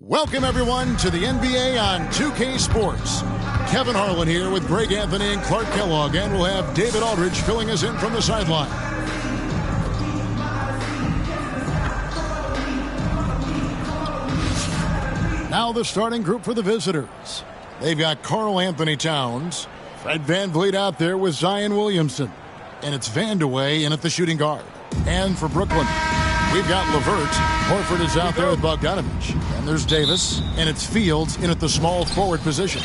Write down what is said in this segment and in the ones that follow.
Welcome, everyone, to the NBA on 2K Sports. Kevin Harlan here with Greg Anthony and Clark Kellogg, and we'll have David Aldridge filling us in from the sideline. Now the starting group for the visitors. They've got Karl Anthony Towns, Fred VanVleet out there with Zion Williamson, and it's Vandeweghe in at the shooting guard. And for Brooklyn, we've got LeVert. Horford is out there with Bogdanovich. And there's Davis. And it's Fields in at the small forward position.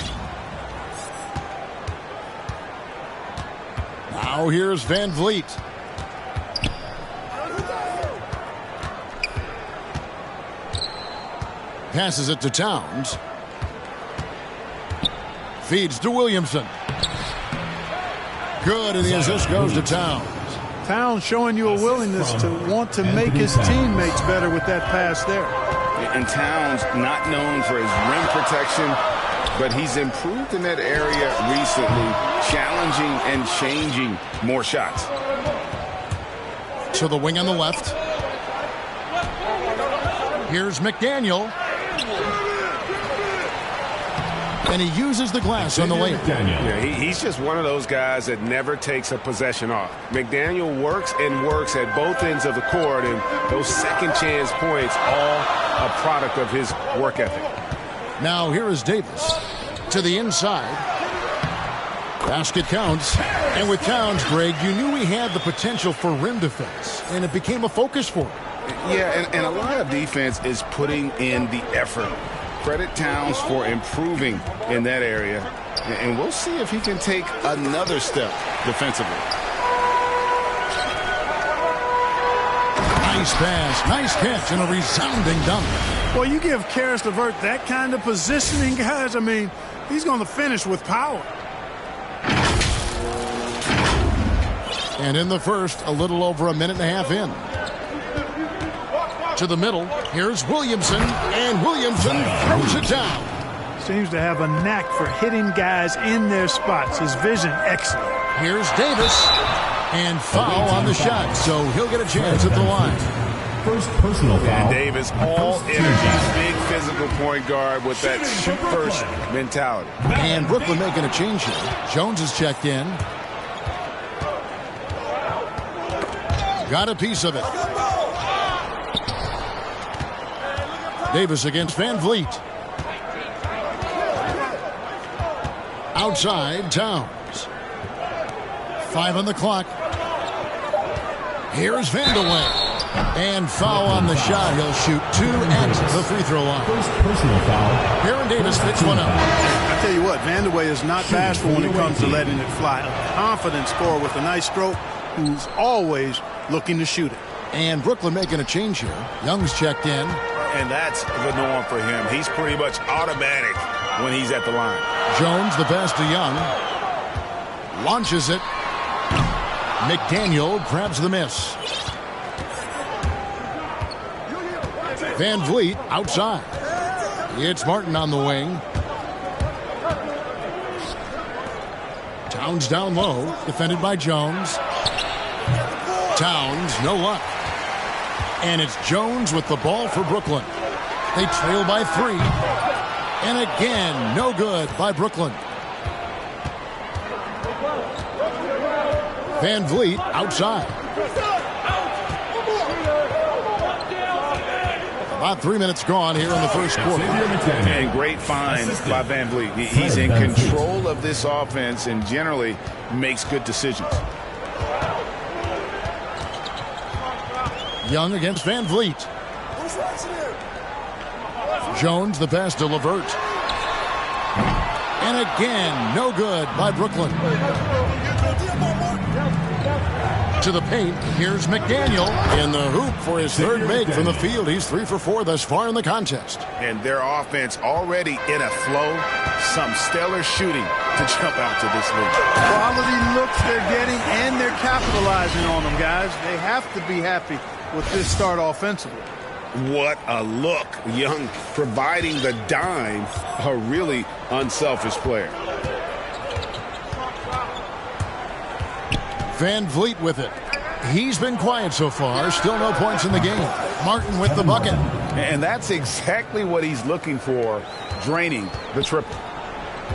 Now here's VanVleet. Passes it to Towns. Feeds to Williamson. Good, and the assist goes to Towns. Towns showing you a willingness to want to make his teammates better with that pass there. And Towns not known for his rim protection, but he's improved in that area recently, challenging and changing more shots. To the wing on the left. Here's McDaniel. And he uses the glass on the lane. Yeah, he's just one of those guys that never takes a possession off. McDaniel works and works at both ends of the court, and those second chance points all a product of his work ethic. Now here is Davis to the inside. Basket counts. And with Towns, Greg, you knew he had the potential for rim defense, and it became a focus for him. Yeah, and a lot of defense is putting in the effort. Credit Towns for improving in that area, and we'll see if he can take another step defensively. Nice pass, nice catch, and a resounding dunk. Well, you give Karis LeVert that kind of positioning, guys, I mean, he's going to finish with power. And in the first, a little over a minute and a half in. To the middle, here's Williamson, and Williamson throws it down. Seems to have a knack for hitting guys in their spots. His vision, excellent. Here's Davis, and foul on the shot, so he'll get a chance at the line. First personal foul. And Davis, all energy, big physical point guard with that shoot-first mentality. And Brooklyn making a change here. Jones is checked in. Got a piece of it. Davis against VanVleet. Outside, Towns. 5 on the clock. Here's Vandeweghe. And foul on the shot. He'll shoot 2 at the free throw line. First personal foul. Aaron Davis picks one up. I tell you what, Vandeweghe is not bashful when it comes to letting it fly. A confident scorer with a nice stroke who's always looking to shoot it. And Brooklyn making a change here. Young's checked in. And that's the norm for him. He's pretty much automatic when he's at the line. Jones, the pass to Young. Launches it. McDaniel grabs the miss. VanVleet outside. It's Martin on the wing. Towns down low, defended by Jones. Towns, no luck. And it's Jones with the ball for Brooklyn. They trail by 3. And again, no good by Brooklyn. VanVleet outside. About 3 minutes gone here in the first quarter. And great find by VanVleet. He's in control of this offense and generally makes good decisions. Young against VanVleet. Jones, the pass to LeVert. And again, no good by Brooklyn. To the paint, here's McDaniel in the hoop for his third make from the field. He's 3 for 4 thus far in the contest. And their offense already in a flow. Some stellar shooting to jump out to this lead. Quality looks they're getting, and they're capitalizing on them, guys. They have to be happy with this start offensively. What a look. Young providing the dime. A really unselfish player. VanVleet with it. He's been quiet so far. Still no points in the game. Martin with the bucket. And that's exactly what he's looking for, draining the triple.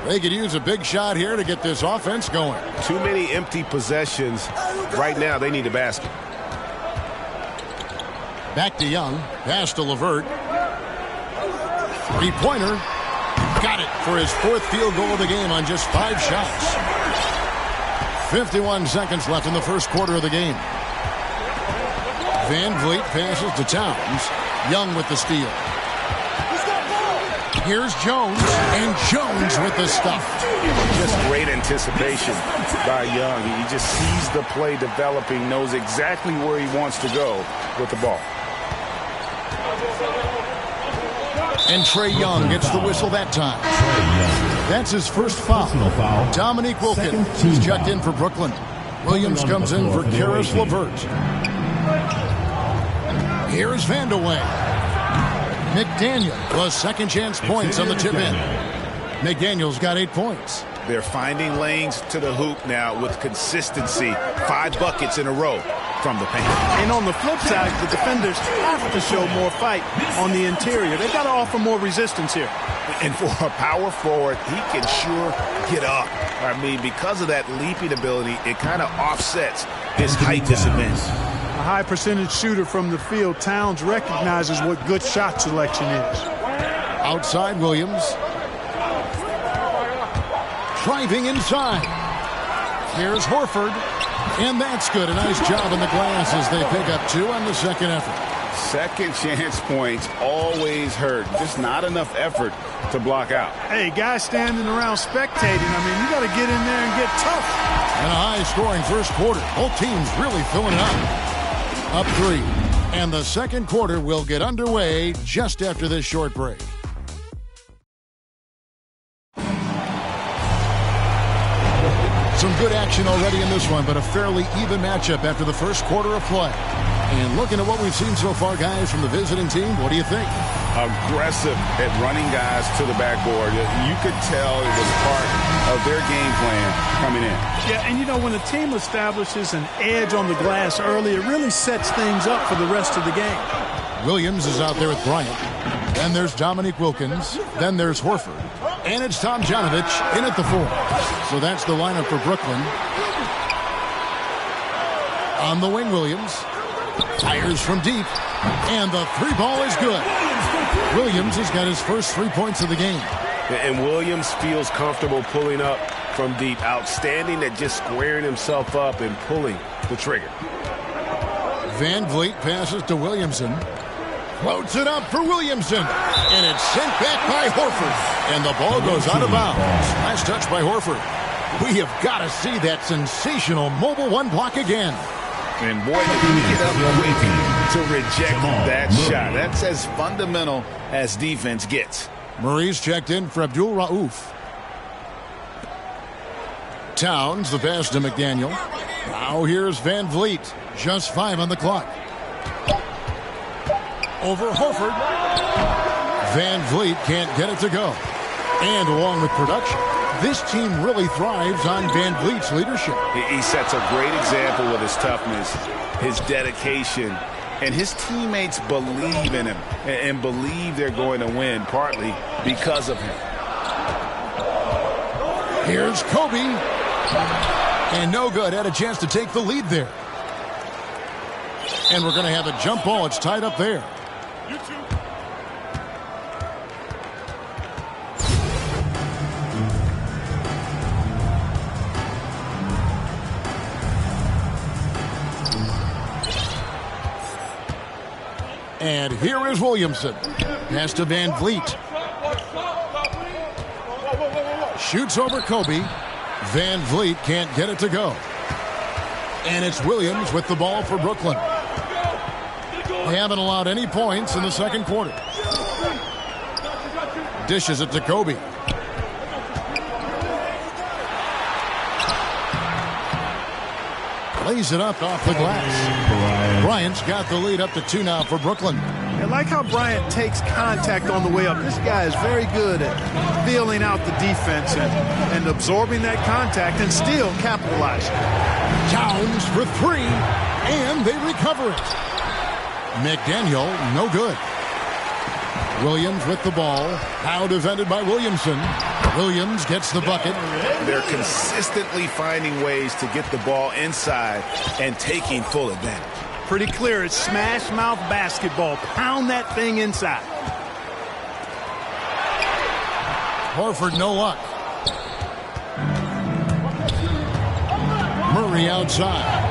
They could use a big shot here to get this offense going. Too many empty possessions. Right now, they need a basket. Back to Young. Pass to LeVert. Three-pointer. Got it for his 4th field goal of the game on just 5 shots. 51 seconds left in the first quarter of the game. Van Vliet passes to Towns. Young with the steal. Here's Jones, and Jones with the stuff. Just great anticipation by Young. He just sees the play developing, knows exactly where he wants to go with the ball. And Trae Young gets the whistle that time. That's his first foul. Dominique Wilkins is checked in for Brooklyn. Williams comes in for Karis LeVert. Here's Vandeweghe. McDaniel plus second chance points on the tip in. McDaniel's got 8 points. They're finding lanes to the hoop now with consistency. 5 buckets in a row from the paint. And on the flip side, the defenders have to show more fight on the interior. They've got to offer more resistance here. And for a power forward, he can sure get up. I mean, because of that leaping ability, it kind of offsets his height disadvantage. A high percentage shooter from the field, Towns recognizes what good shot selection is. Outside Williams. Driving inside. Here's Horford. And that's good. A nice job in the glass as they pick up 2 on the second effort. Second chance points always hurt. Just not enough effort to block out. Hey, guys standing around spectating. I mean, you got to get in there and get tough. And a high-scoring first quarter. Both teams really filling it up. Up 3. And the second quarter will get underway just after this short break. Some good action already in this one, but a fairly even matchup after the first quarter of play. And looking at what we've seen so far, guys, from the visiting team, what do you think? Aggressive at running guys to the backboard. You could tell it was part of their game plan coming in. Yeah, and you know, when a team establishes an edge on the glass early, it really sets things up for the rest of the game. Williams is out there with Bryant. Then there's Dominique Wilkins. Then there's Horford. And it's Tom Janovich in at the 4. So that's the lineup for Brooklyn. On the wing, Williams. Fires from deep. And the 3 ball is good. Williams has got his first 3 points of the game. And Williams feels comfortable pulling up from deep. Outstanding at just squaring himself up and pulling the trigger. Van Vliet passes to Williamson. Floats it up for Williamson. And it's sent back by Horford. And the ball goes out of bounds. Nice touch by Horford. We have got to see that sensational mobile 1 block again. And boy, did he get up quick to reject that shot. That's as fundamental as defense gets. Murray's checked in for Abdul Rauf. Towns, the pass to McDaniel. Now here's Van Vliet. Just 5 on the clock. Over Horford. Van Vliet can't get it to go. And along with production, this team really thrives on Van Vliet's leadership. He sets a great example with his toughness, his dedication, and his teammates believe in him and believe they're going to win, partly because of him. Here's Kobe. And no good. Had a chance to take the lead there. And we're going to have a jump ball. It's tied up there. And here is Williamson. Pass to Van Vliet. Shoots over Kobe. Van Vliet can't get it to go. And it's Williams with the ball for Brooklyn. They haven't allowed any points in the second quarter. Dishes it to Kobe. Lays it up off the glass. Bryant's got the lead up to 2 now for Brooklyn. I like how Bryant takes contact on the way up. This guy is very good at feeling out the defense and absorbing that contact and still capitalizing. Towns for 3, and they recover it. McDaniel, no good. Williams with the ball. Now defended by Williamson. Williams gets the bucket. They're consistently finding ways to get the ball inside and taking full advantage. Pretty clear. It's smash mouth basketball. Pound that thing inside. Horford, no luck. Murray outside.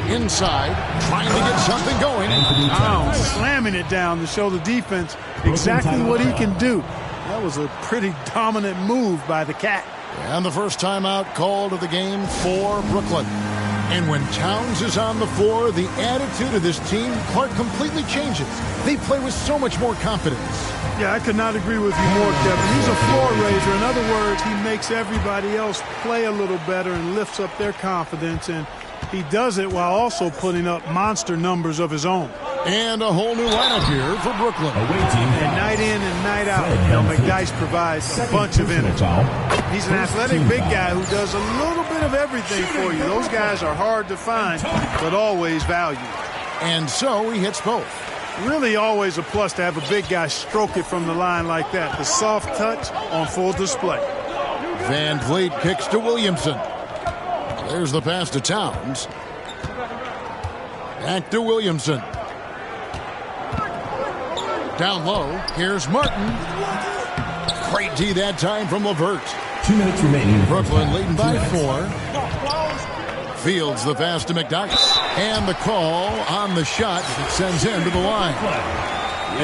Inside, trying to get something going. Towns slamming it down to show the defense exactly what he can do. That was a pretty dominant move by the Cat. And the first timeout called of the game for Brooklyn. And when Towns is on the floor, the attitude of this team, Clark, completely changes. They play with so much more confidence. Yeah, I could not agree with you more, Kevin. He's a floor raiser. In other words, he makes everybody else play a little better and lifts up their confidence. And he does it while also putting up monster numbers of his own. And a whole new lineup here for Brooklyn. And night in and night out, McDyess provides a bunch of energy. He's an athletic big guy who does a little bit of everything for you. Those guys are hard to find, but always valued. And so he hits both. Really always a plus to have a big guy stroke it from the line like that. The soft touch on full display. Van Vliet kicks to Williamson. There's the pass to Towns. Back to Williamson. Down low, here's Martin. Great D that time from LeVert. 2 minutes remaining. Brooklyn leading by 4. Fields the pass to McDyess. And the call on the shot sends him to the line.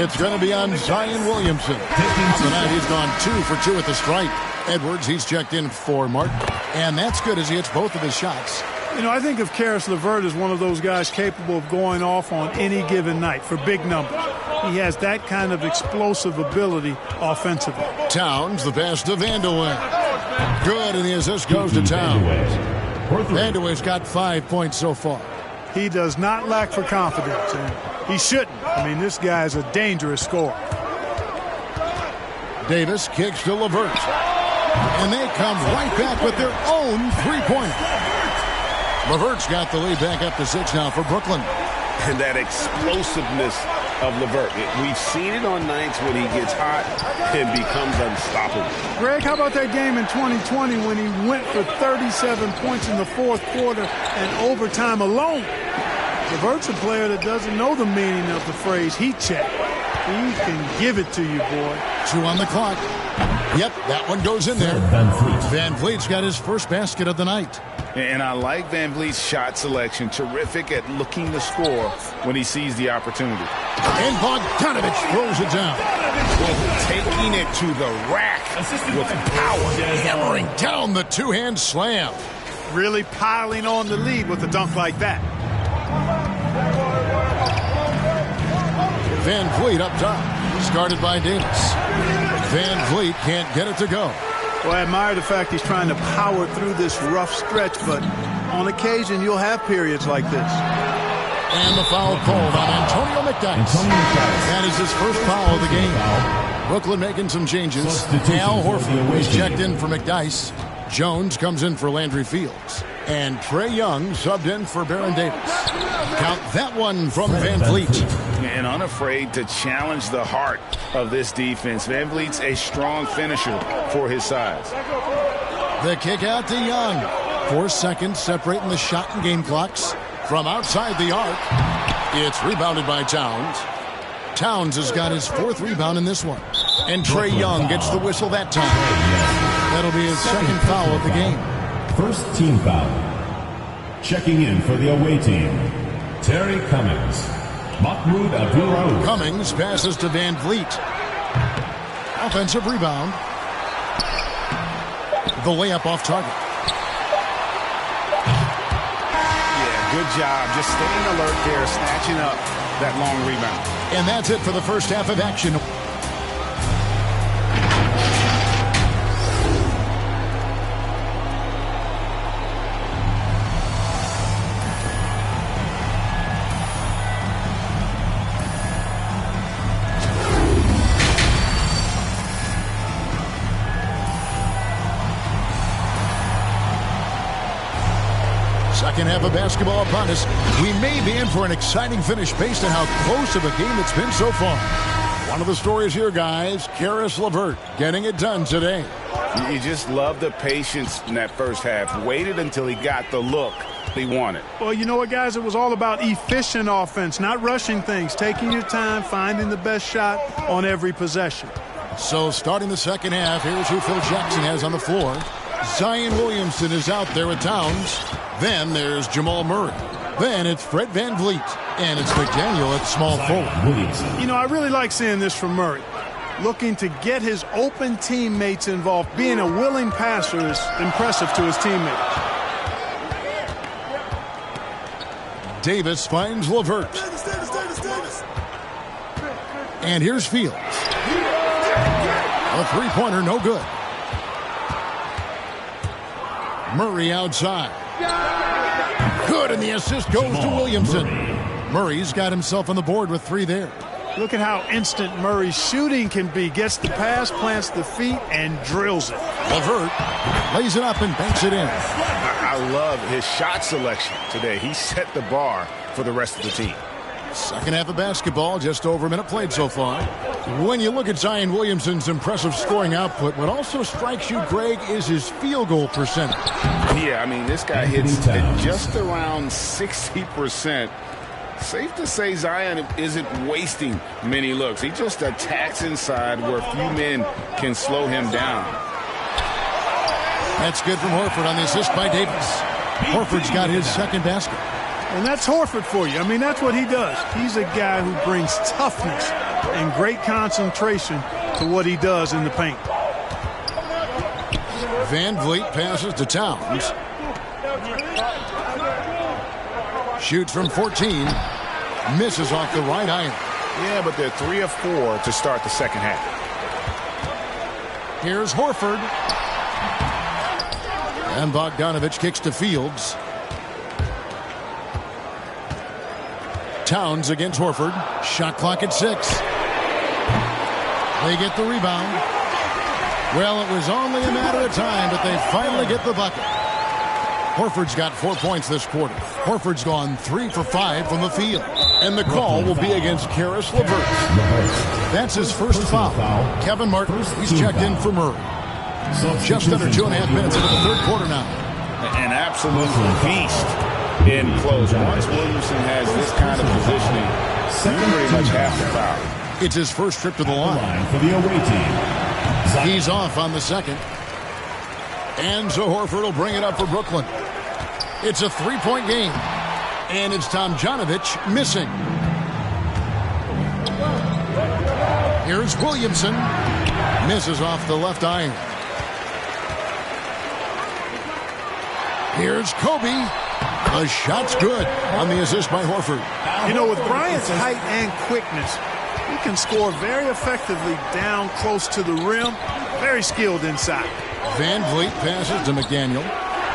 It's going to be on Zion Williamson. Tonight he's gone 2 for 2 at the stripe. Edwards, he's checked in for Martin. And that's good as he hits both of his shots. You know, I think of Karis LeVert as one of those guys capable of going off on any given night for big numbers. He has that kind of explosive ability offensively. Towns, the pass to Vandeweghe. Good, and the assist goes to Towns. Vandeweghe's got 5 points so far. He does not lack for confidence, and he shouldn't. I mean, this guy's a dangerous scorer. Davis kicks to LeVert. And they come right back with their own three-pointer. LeVert's got the lead back up to 6 now for Brooklyn. And that explosiveness of LeVert. We've seen it on nights when he gets hot and becomes unstoppable. Greg, how about that game in 2020 when he went for 37 points in the fourth quarter and overtime alone? LeVert's a player that doesn't know the meaning of the phrase heat check. He can give it to you, boy. 2 on the clock. Yep, that one goes in there. Van Vliet's got his first basket of the night. And I like Van Vliet's shot selection. Terrific at looking to score when he sees the opportunity. And Bogdanovich throws it down. Taking it to the rack with power. Hammering down the two-hand slam. Really piling on the lead with a dunk like that. Van Vliet up top. Started by Davis. Van Vliet can't get it to go. Well, I admire the fact he's trying to power through this rough stretch, but on occasion you'll have periods like this. And the foul called on Antonio McDyess. That is his first foul of the game. Brooklyn making some changes. Al Horford was checked in for McDyess. Jones comes in for Landry Fields. And Trae Young subbed in for Baron Davis. Count that one from Van Vliet. And unafraid to challenge the heart of this defense. Van Vliet's a strong finisher for his size. The kick out to Young. 4 seconds separating the shot and game clocks. From outside the arc, it's rebounded by Towns. Towns has got his 4th rebound in this one. And Trae Young gets the whistle that time. That'll be his second foul of the game. First team foul. Checking in for the away team, Terry Cummings. Mahmoud Abdul-Rauf. Cummings passes to Van Vliet. Offensive rebound. The layup off target. Yeah, good job. Just staying alert there, snatching up that long rebound. And that's it for the first half of action. Second half of basketball upon us. We may be in for an exciting finish based on how close of a game it's been so far. One of the stories here, guys, Karis LeVert getting it done today. You just love the patience in that first half. Waited until he got the look he wanted. Well, you know what, guys? It was all about efficient offense, not rushing things, taking your time, finding the best shot on every possession. So starting the second half, here's who Phil Jackson has on the floor. Zion Williamson is out there with Towns. Then there's Jamal Murray. Then it's Fred VanVleet. And it's McDaniel at small forward. You know, I really like seeing this from Murray. Looking to get his open teammates involved. Being a willing passer is impressive to his teammates. Davis finds LeVert. And here's Fields. A three-pointer, no good. Murray outside. Good, and the assist goes to Williamson. Murray's got himself on the board with 3 there. Look at how instant Murray's shooting can be. Gets the pass, plants the feet, and drills it. LeVert lays it up and banks it in. I love his shot selection today. He set the bar for the rest of the team. Second half of basketball, just over a minute played so far. When you look at Zion Williamson's impressive scoring output, what also strikes you, Greg, is his field goal percentage. Yeah, I mean, this guy hits at just around 60%. Safe to say Zion isn't wasting many looks. He just attacks inside where few men can slow him down. That's good from Horford on the assist by Davis. Horford's got his second basket. And that's Horford for you. I mean, that's what he does. He's a guy who brings toughness and great concentration to what he does in the paint. VanVleet passes to Towns. Shoots from 14. Misses off the right iron. Yeah, but they're 3 of 4 to start the second half. Here's Horford. And Bogdanovich kicks to Fields. Towns against Horford. Shot clock at 6. They get the rebound. Well, it was only a matter of time, but they finally get the bucket. Horford's got 4 points this quarter. Horford's gone 3 for 5 from the field. And the call will be against Karis LeVert. That's his first foul. Kevin Martin, he's checked in for Murray. Just under 2.5 minutes into the third quarter now. An absolute feast in close. Once Williamson has this kind of positioning, you pretty much have to foul. It's his first trip to the line. For the away team. He's off on the second. And so Horford will bring it up for Brooklyn. It's a 3-point game. And it's Tomjanovich missing. Here's Williamson. Misses off the left iron. Here's Kobe. The shot's good on the assist by Horford. You know, with Bryant's height and quickness, he can score very effectively down close to the rim. Very skilled inside. VanVleet passes to McDaniel.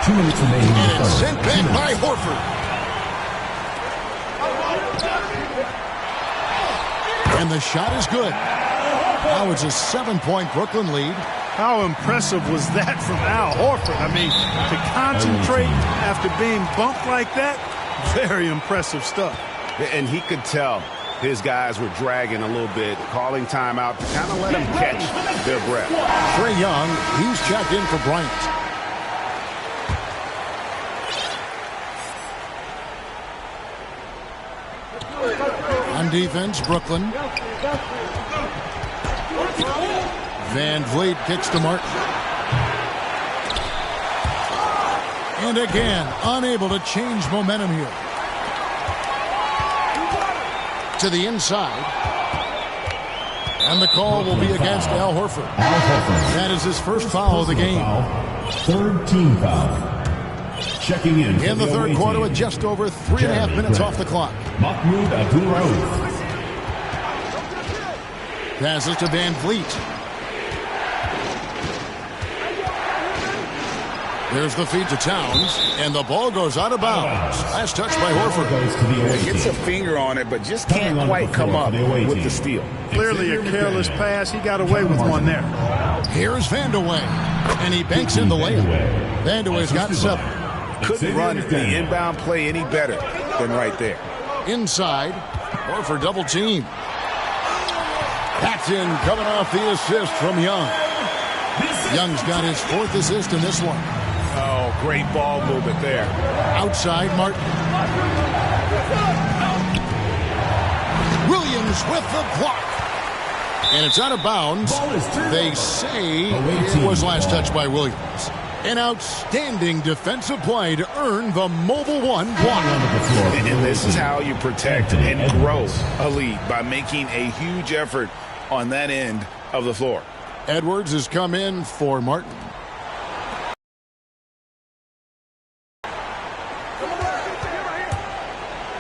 2 minutes remaining. And it's sent back by Horford. And the shot is good. Now it's a 7-point Brooklyn lead. How impressive was that from Al Horford? I mean, to concentrate after being bumped like that, very impressive stuff. And he could tell his guys were dragging a little bit, calling timeout to kind of let them catch their breath. Trae Young, he's checked in for Bryant. On defense, Brooklyn. VanVleet kicks to Martin. And again, unable to change momentum here. To the inside. And the call will be against Al Horford. That is his first foul of the game. Third team foul. Checking in the third quarter with just over 3.5 minutes off the clock. Mahmoud Abdul-Rauf. Passes to VanVleet. There's the feed to Towns, and the ball goes out of bounds. Last touch by Horford. He gets a finger on it, but just can't quite come up with the steal. Clearly a careless pass. He got away with one there. Here's Vandeweghe, and he banks in the layup. Vandeweghe's got 7. Couldn't run the inbound play any better than right there. Inside, Horford double team. That's in, coming off the assist from Young. Young's got his 4th assist in this one. Oh, great ball movement there. Outside, Martin. Williams with the block. And it's out of bounds. They say it was last touched by Williams. An outstanding defensive play to earn the Mobile One block. And this is how you protect and grow a lead, by making a huge effort on that end of the floor. Edwards has come in for Martin.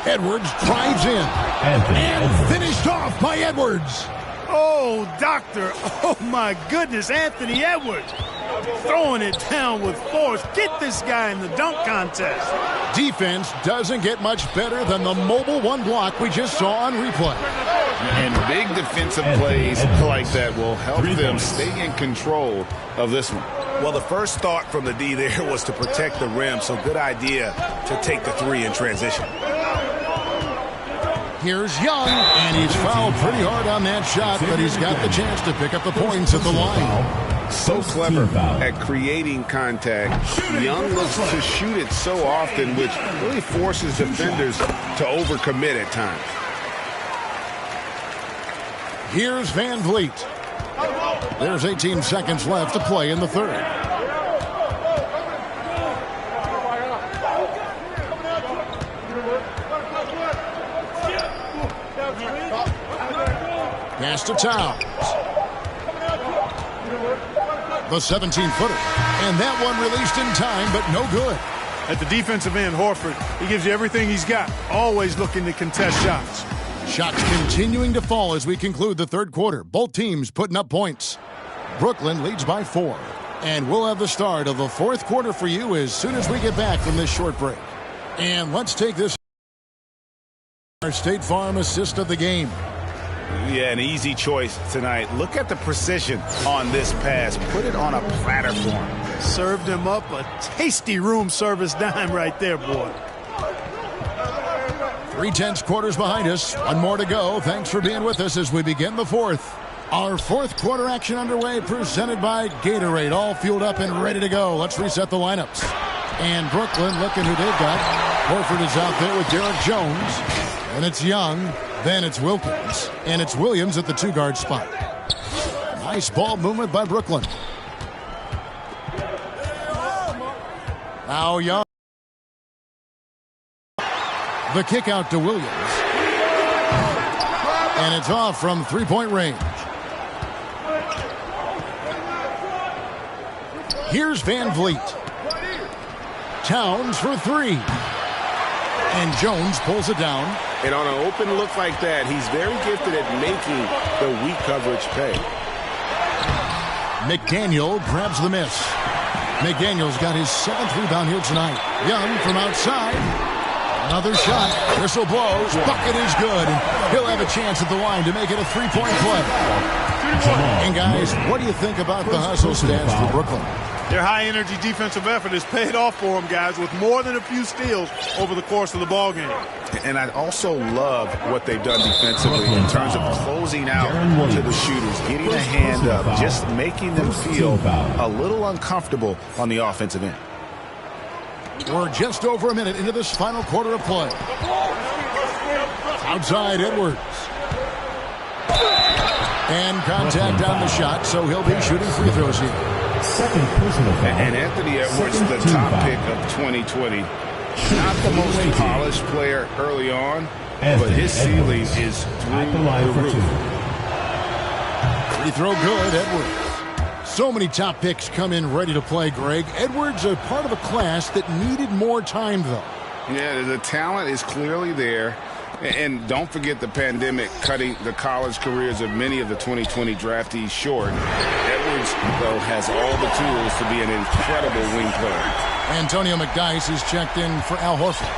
Edwards drives in. And finished off by Edwards. Oh, doctor. Oh, my goodness. Anthony Edwards throwing it down with force. Get this guy in the dunk contest. Defense doesn't get much better than the Mobile One block we just saw on replay. And big defensive plays like that will help them stay in control of this one. Well, the first thought from the D there was to protect the rim, so good idea to take the 3 in transition. Here's Young, and he's fouled pretty hard on that shot, but he's got the chance to pick up the points at the line. So clever at creating contact. Young looks to shoot it so often, which really forces defenders to overcommit at times. Here's Van Vliet. There's 18 seconds left to play in the 3rd. Pass to Towns. The 17-footer. And that one released in time, but no good. At the defensive end, Horford, he gives you everything he's got. Always looking to contest shots. Shots continuing to fall as we conclude the 3rd quarter. Both teams putting up points. Brooklyn leads by 4. And we'll have the start of the 4th quarter for you as soon as we get back from this short break. And let's take this. Our State Farm assist of the game. Yeah, an easy choice tonight. Look at the precision on this pass. Put it on a platter for him. Served him up a tasty room service dime right there, boy. 3/10 quarters behind us. One more to go. Thanks for being with us as we begin the 4th. Our 4th quarter action underway, presented by Gatorade. All fueled up and ready to go. Let's reset the lineups. And Brooklyn, looking who they've got. Horford is out there with Derek Jones. And it's Young. Then it's Wilkins. And it's Williams at the 2-guard spot. Nice ball movement by Brooklyn. Now Young. The kick out to Williams. And it's off from 3-point range. Here's Van Vliet. Towns for 3. And Jones pulls it down. And on an open look like that, he's very gifted at making the weak coverage pay. McDaniel grabs the miss. McDaniel's got his 7th rebound here tonight. Young from outside. Another shot. Whistle blows. Bucket is good. And he'll have a chance at the line to make it a 3-point play. And guys, what do you think about the hustle stats for Brooklyn? Their high-energy defensive effort has paid off for them, guys, with more than a few steals over the course of the ballgame. And I also love what they've done defensively in terms of closing out to the shooters, getting a hand up, just making them feel a little uncomfortable on the offensive end. We're just over a minute into this final quarter of play. Outside Edwards. And contact on the shot, so he'll be shooting free throws here. Second personal foul. And Anthony Edwards, the top pick of 2020. Not the most polished player early on, but his ceiling is through the roof. Free throw good, Edwards. So many top picks come in ready to play, Greg. Edwards a part of a class that needed more time, though. Yeah, the talent is clearly there. And don't forget the pandemic cutting the college careers of many of the 2020 draftees short. Edwards, though, has all the tools to be an incredible wing player. Antonio McDyess is checked in for Al Horford.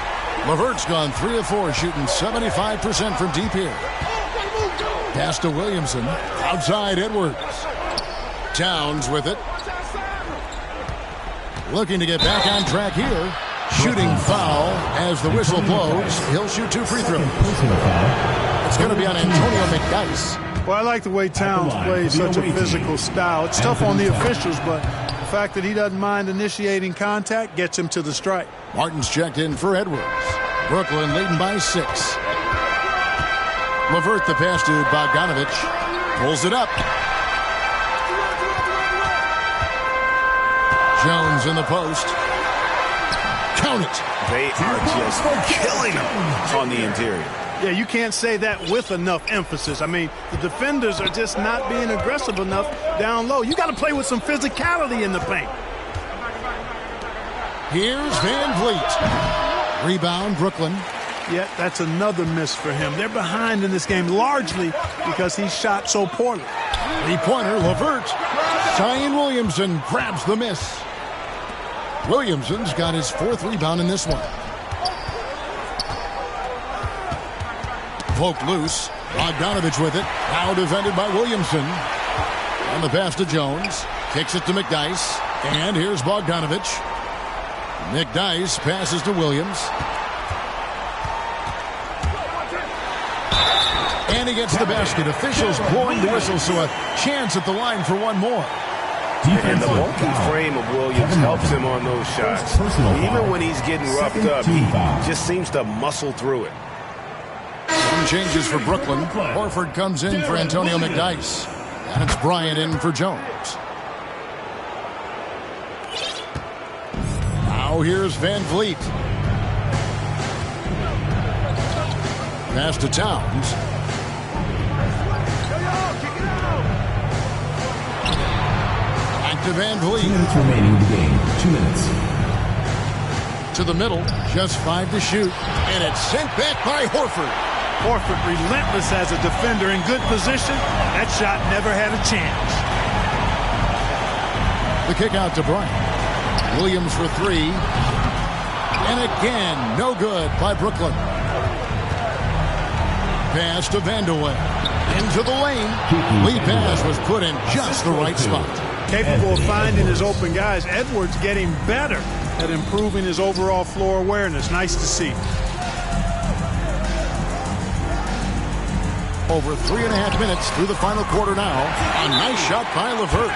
LeVert's gone 3 of 4, shooting 75% from deep here. Pass to Williamson. Outside Edwards. Towns with it. Looking to get back on track here. Shooting foul as the whistle blows. He'll shoot 2 free throws. It's going to be on Antonio McDyess. Well, I like the way Towns plays such a physical style. It's tough on the officials, but the fact that he doesn't mind initiating contact gets him to the strike. Martin's checked in for Edwards. Brooklyn leading by 6. LeVert the pass to Bogdanovich. Pulls it up. Jones in the post. Count it. They are just killing him on the interior. Yeah, you can't say that with enough emphasis. I mean, the defenders are just not being aggressive enough down low. You got to play with some physicality in the paint. Here's Van Vliet. Rebound, Brooklyn. Yeah, that's another miss for him. They're behind in this game largely because he shot so poorly. Three-pointer, LeVert. Zion Williamson grabs the miss. Williamson's got his 4th rebound in this one. Poked loose. Bogdanovich with it. Now defended by Williamson. On the pass to Jones. Kicks it to McDyess. And here's Bogdanovich. McDyess passes to Williams. And he gets the basket. Officials blowing the whistle, so a chance at the line for one more. And the bulky frame of Williams helps him on those shots. Even when he's getting roughed up, he just seems to muscle through it. Some changes for Brooklyn. Horford comes in for Antonio McDyess. And it's Bryant in for Jones. Now here's Van Vliet. Pass to Towns. To Van Vliet. 2 minutes remaining in the game. 2 minutes. To the middle. Just 5 to shoot. And it's sent back by Horford. Horford relentless as a defender in good position. That shot never had a chance. The kick out to Bryant. Williams for 3. And again, no good by Brooklyn. Pass to Vandeweghe. Into the lane. Lead pass was put in just the right spot. Capable of finding his open guys. Edwards getting better at improving his overall floor awareness. Nice to see. Over 3.5 minutes through the final quarter now. A nice shot by LeVert.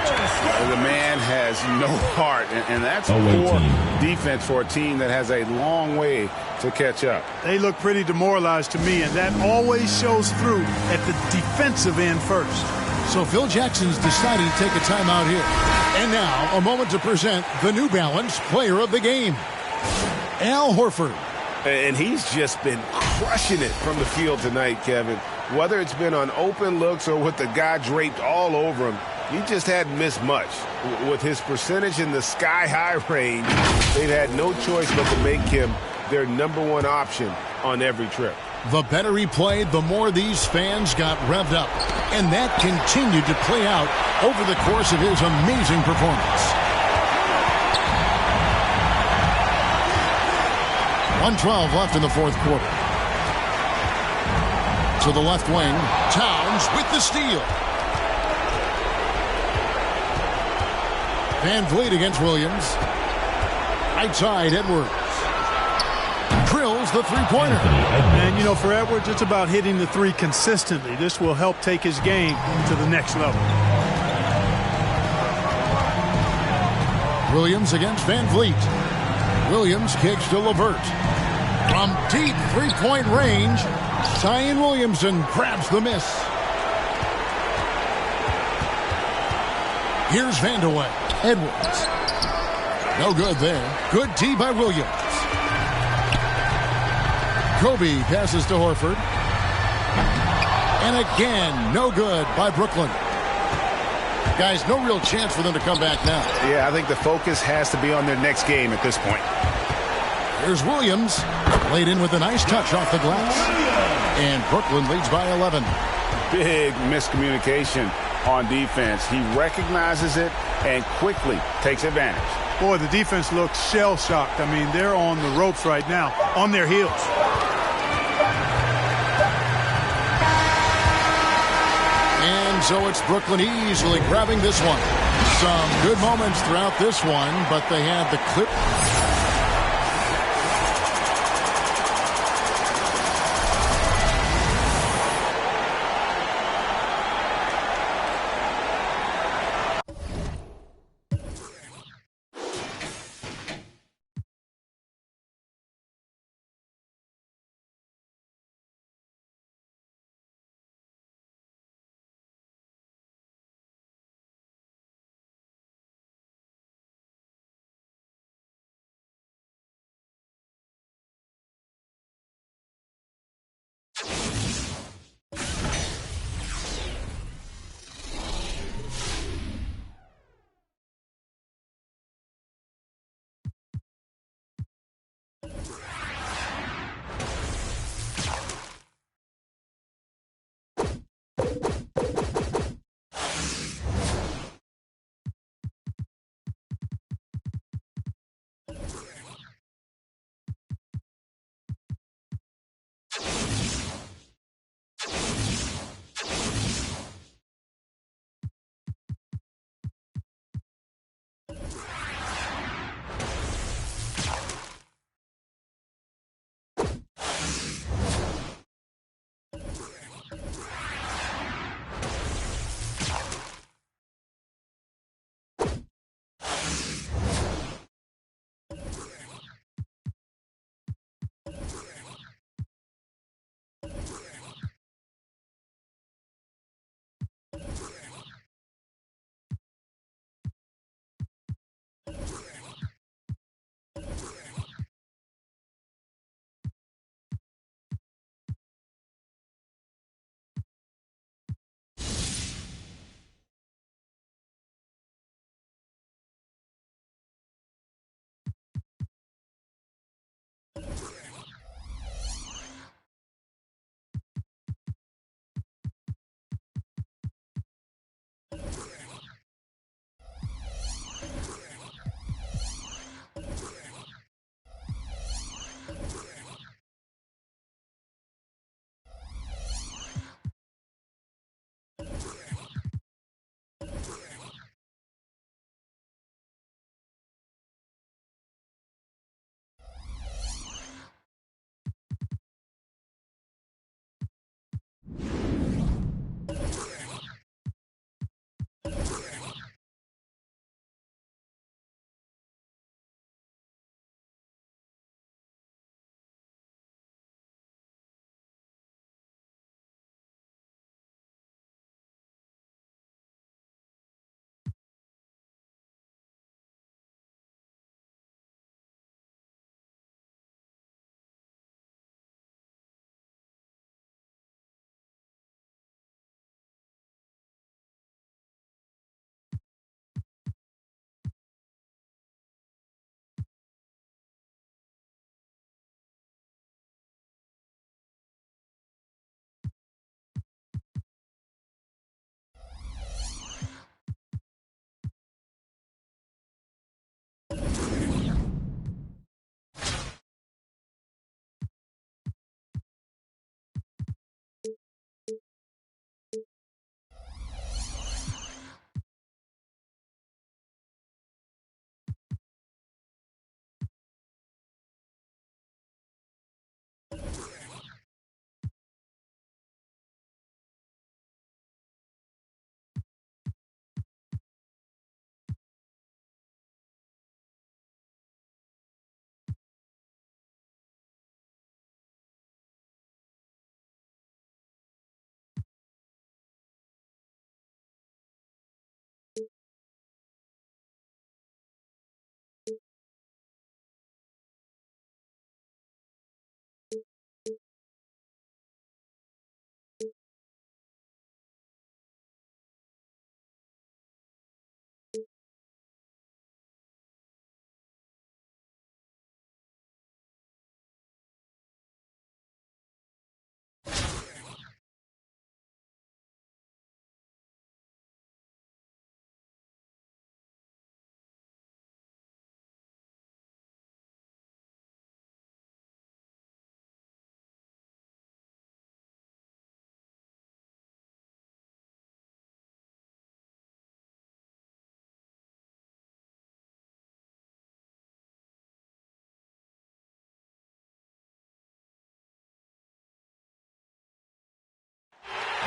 The man has no heart, and that's poor defense for a team that has a long way to catch up. They look pretty demoralized to me, and that always shows through at the defensive end first. So Phil Jackson's deciding to take a timeout here. And now, a moment to present the New Balance Player of the Game, Al Horford. And he's just been crushing it from the field tonight, Kevin. Whether it's been on open looks or with the guy draped all over him, he just hadn't missed much. With his percentage in the sky-high range, they've had no choice but to make him their #1 option on every trip. The better he played, the more these fans got revved up. And that continued to play out over the course of his amazing performance. 1:12 left in the 4th quarter. To the left wing, Towns with the steal. Van Vliet against Williams. Right side, Edwards. Drills the three-pointer. And, you know, for Edwards, it's about hitting the 3 consistently. This will help take his game to the next level. Williams against Van Vliet. Williams kicks to LeVert. From deep three-point range, Zion Williamson grabs the miss. Here's Vandeweghe. Edwards. No good there. Good D by Williams. Kobe passes to Horford. And again, no good by Brooklyn. Guys, no real chance for them to come back now. Yeah, I think the focus has to be on their next game at this point. Here's Williams. Laid in with a nice touch off the glass. And Brooklyn leads by 11. Big miscommunication on defense. He recognizes it and quickly takes advantage. Boy, the defense looks shell-shocked. I mean, they're on the ropes right now, on their heels. And so it's Brooklyn easily grabbing this one. Some good moments throughout this one, but they had the clip.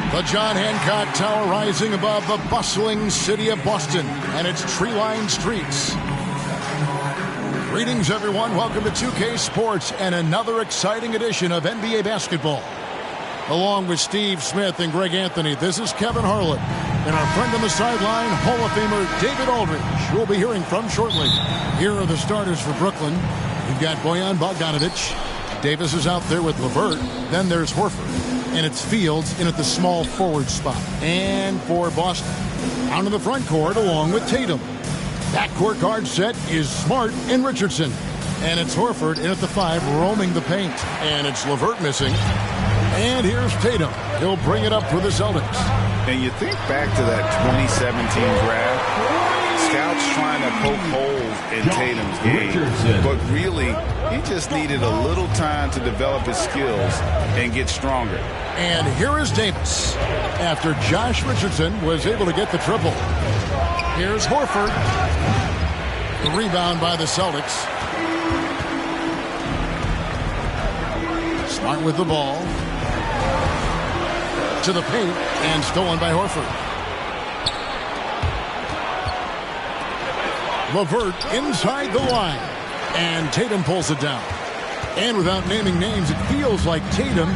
The John Hancock Tower rising above the bustling city of Boston and its tree-lined streets. Greetings, everyone. Welcome to 2K Sports and another exciting edition of NBA basketball. Along with Steve Smith and Greg Anthony, this is Kevin Harlan. And our friend on the sideline, Hall of Famer David Aldridge, who we'll be hearing from shortly. Here are the starters for Brooklyn. We've got Bojan Bogdanovic. Davis is out there with LeVert. Then there's Horford. And it's Fields in at the small forward spot. And for Boston, out in the front court along with Tatum. Backcourt guard set is Smart and Richardson. And it's Horford in at the 5 roaming the paint. And it's LeVert missing. And here's Tatum. He'll bring it up for the Celtics. And you think back to that 2017 draft. Scouts trying to poke holes in Tatum's game. But really, he just needed a little time to develop his skills and get stronger. And here is Davis after Josh Richardson was able to get the triple. Here's Horford. The rebound by the Celtics. Smart with the ball. To the paint and stolen by Horford. LeVert inside the line. And Tatum pulls it down. And without naming names, it feels like Tatum,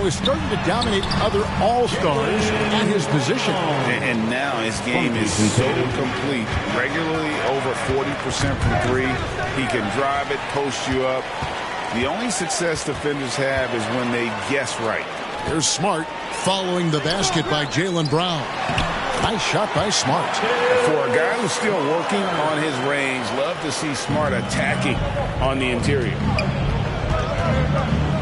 is starting to dominate other all-stars at his position. And now his game is so complete. Regularly over 40% from 3. He can drive it, post you up. The only success defenders have is when they guess right. Here's Smart following the basket by Jaylen Brown. Nice shot by Smart. For a guy who's still working on his range, love to see Smart attacking on the interior.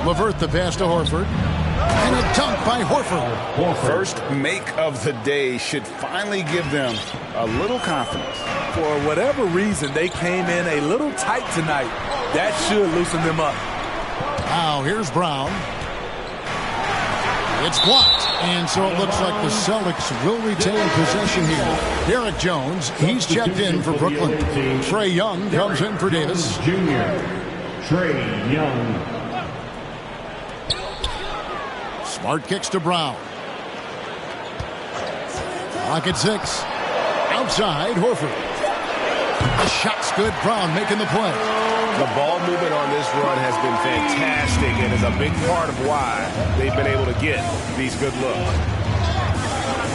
LeVert the pass to Horford. And a dunk by Horford. First make of the day should finally give them a little confidence. For whatever reason, they came in a little tight tonight. That should loosen them up. Now here's Brown. It's blocked, and so it looks like the Celtics will retain possession here. Derek Jones, he's checked in for Brooklyn. Trae Young comes in for Davis. Trae Young. Smart kicks to Brown. Clock at 6. Outside, Horford. The shot's good. Brown making the play. The ball movement on this run has been fantastic and is a big part of why they've been able to get these good looks.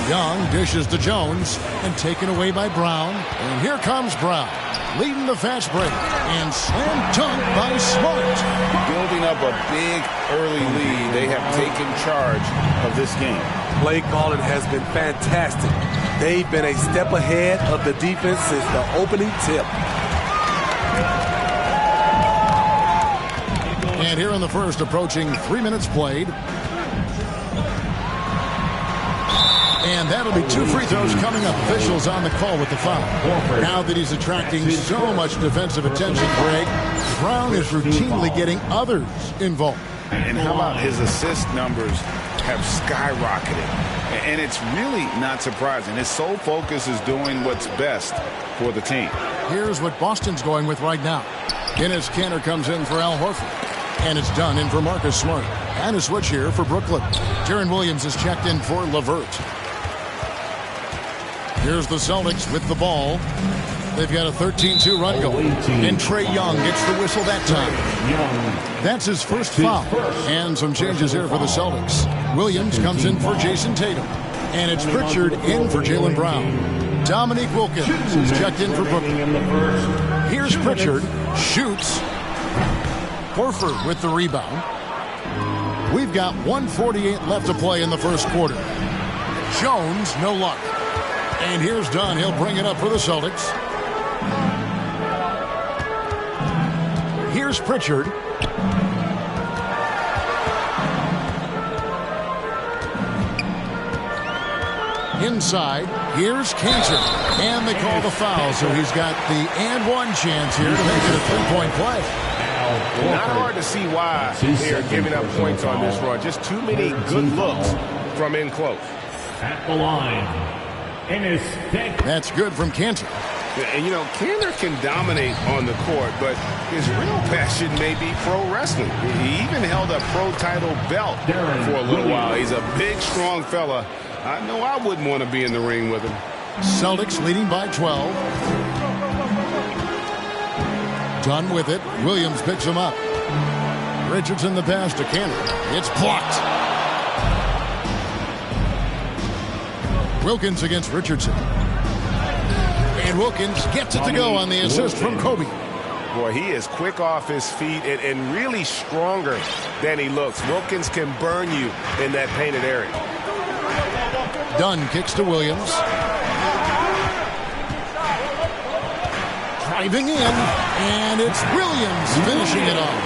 Young dishes to Jones and taken away by Brown. And here comes Brown, leading the fast break. And slam dunk by Smart. Building up a big early lead, they have taken charge of this game. Play calling has been fantastic. They've been a step ahead of the defense since the opening tip. And here in the first, approaching 3 minutes played. And that'll be 2 free throws coming up. Officials on the call with the foul. Now that he's attracting so much defensive attention, Greg, Brown is routinely getting others involved. And how about his assist numbers have skyrocketed? And it's really not surprising. His sole focus is doing what's best for the team. Here's what Boston's going with right now. Enes Kanter comes in for Al Horford. And it's done in for Marcus Smart. And a switch here for Brooklyn. Deron Williams is checked in for LeVert. Here's the Celtics with the ball. They've got a 13-2 run going. And Trae Young gets the whistle that time. That's his first foul. And some changes here for the Celtics. Williams comes in for Jason Tatum. And it's Pritchard in for Jaylen Brown. Dominique Wilkins is checked in for Brooklyn. Here's Pritchard. Shoots. Horford with the rebound. We've got 1:48 left to play in the first quarter. Jones, no luck. And here's Dunn. He'll bring it up for the Celtics. Here's Pritchard. Inside, here's Kanter. And they call the foul, so he's got the and one chance here to make it a three-point play. Not hard to see why they are giving up points on this run. Just too many good looks from in close. At the line, That's good from Kanter. And, you know, Kanter can dominate on the court, but his real passion may be pro wrestling. He even held a pro title belt for a little while. He's a big, strong fella. I know I wouldn't want to be in the ring with him. Celtics leading by 12. Done with it. Williams picks him up. Richardson the pass to Kanter. It's blocked. Wilkins against Richardson. And Wilkins gets it to go on the assist from Kobe. Boy, he is quick off his feet and really stronger than he looks. Wilkins can burn you in that painted area. Dunn kicks to Williams. Driving in, and it's Williams finishing it off.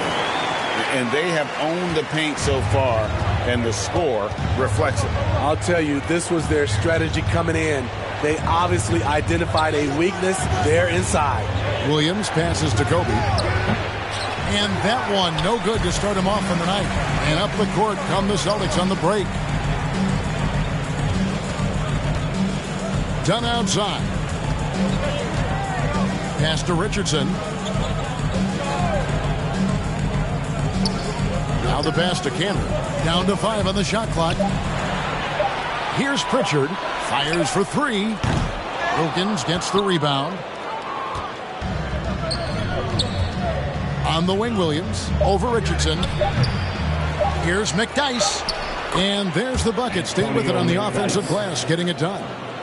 And they have owned the paint so far, and the score reflects it. I'll tell you, this was their strategy coming in. They obviously identified a weakness there inside. Williams passes to Kobe. And that one, no good to start him off in the night. And up the court come the Celtics on the break. Dunn outside. Pass to Richardson. Now the pass to Kanter. Down to 5 on the shot clock. Here's Pritchard. Fires for 3. Wilkins gets the rebound. On the wing, Williams. Over Richardson. Here's McDyess. And there's the bucket. Staying with it on the offensive glass. Getting it done.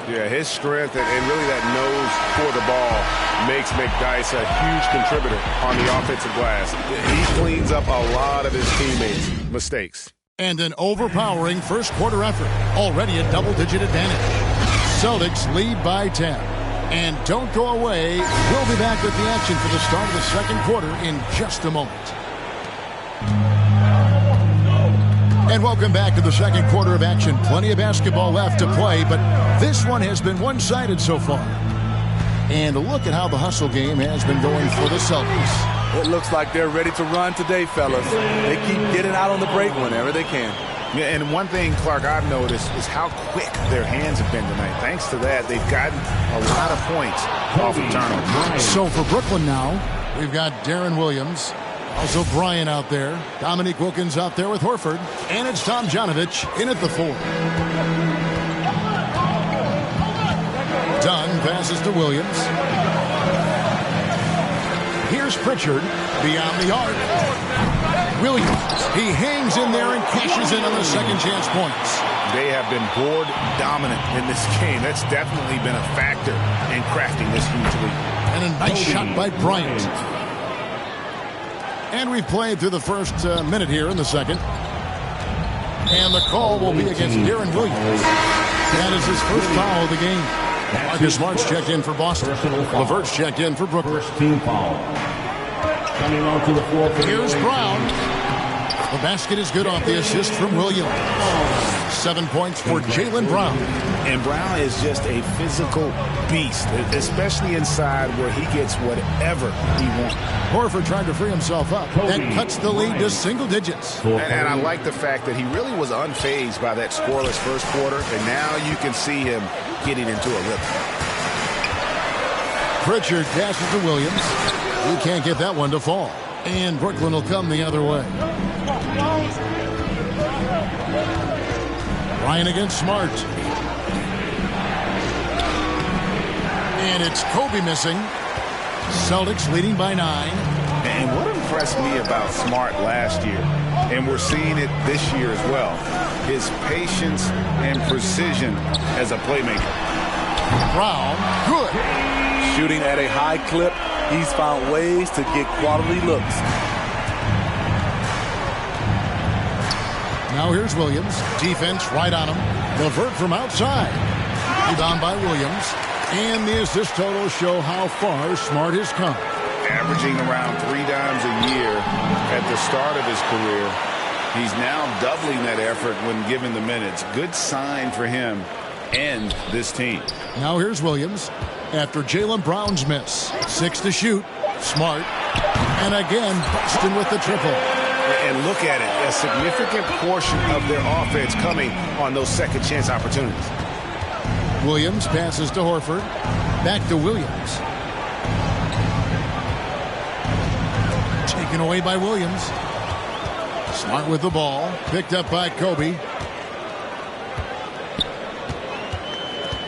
Yeah, his strength and really that nose for the ball makes McDyess a huge contributor on the offensive glass. He cleans up a lot of his teammates' mistakes. And an overpowering first quarter effort. Already a double-digit advantage. Celtics lead by 10. And don't go away. We'll be back with the action for the start of the second quarter in just a moment. And welcome back to the second quarter of action. Plenty of basketball left to play, but this one has been one-sided so far. And look at how the hustle game has been going for the Celtics. It looks like they're ready to run today, fellas. They keep getting out on the break whenever they can. Yeah, and one thing, Clark, I've noticed is how quick their hands have been tonight. Thanks to that, they've gotten a lot of points off of turnovers. So for Brooklyn now, we've got Darren Williams. Also Bryant out there. Dominique Wilkins out there with Horford. And it's Tom Janovich in at the 4. Dunn passes to Williams. Here's Pritchard beyond the arc. Williams, he hangs in there and cashes in on the second chance points. They have been board dominant in this game. That's definitely been a factor in crafting this huge lead. And a nice shot by Bryant. And we've played through the first minute here in the second. And the call will be against Darren Williams. That is his first foul of the game. Marcus Smart's checked in for Boston. LeVert's checked in for Brooklyn. First team foul. Coming onto the floor. Here's Brown. The basket is good off the assist from Williams. 7 points for Jaylen Brown. And Brown is just a physical beast, especially inside where he gets whatever he wants. Horford trying to free himself up. That cuts the lead to single digits. And I like the fact that he really was unfazed by that scoreless first quarter, and now you can see him getting into a rhythm. Pritchard passes to Williams. He can't get that one to fall. And Brooklyn will come the other way. Ryan against Smart. And it's Kobe missing. Celtics leading by 9. And what impressed me about Smart last year, and we're seeing it this year as well, his patience and precision as a playmaker. Brown, good. Shooting at a high clip, he's found ways to get quality looks. Now here's Williams. Defense right on him. LeVert from outside. Rebound by Williams. And the assist totals show how far Smart has come. Averaging around 3 dimes a year at the start of his career. He's now doubling that effort when given the minutes. Good sign for him and this team. Now here's Williams. After Jaylen Brown's miss. 6 to shoot. Smart. And again, Boston with the triple. And look at it, a significant portion of their offense coming on those second chance opportunities. Williams passes to Horford. Back to Williams. Taken away by Williams. Smart with the ball. Picked up by Kobe.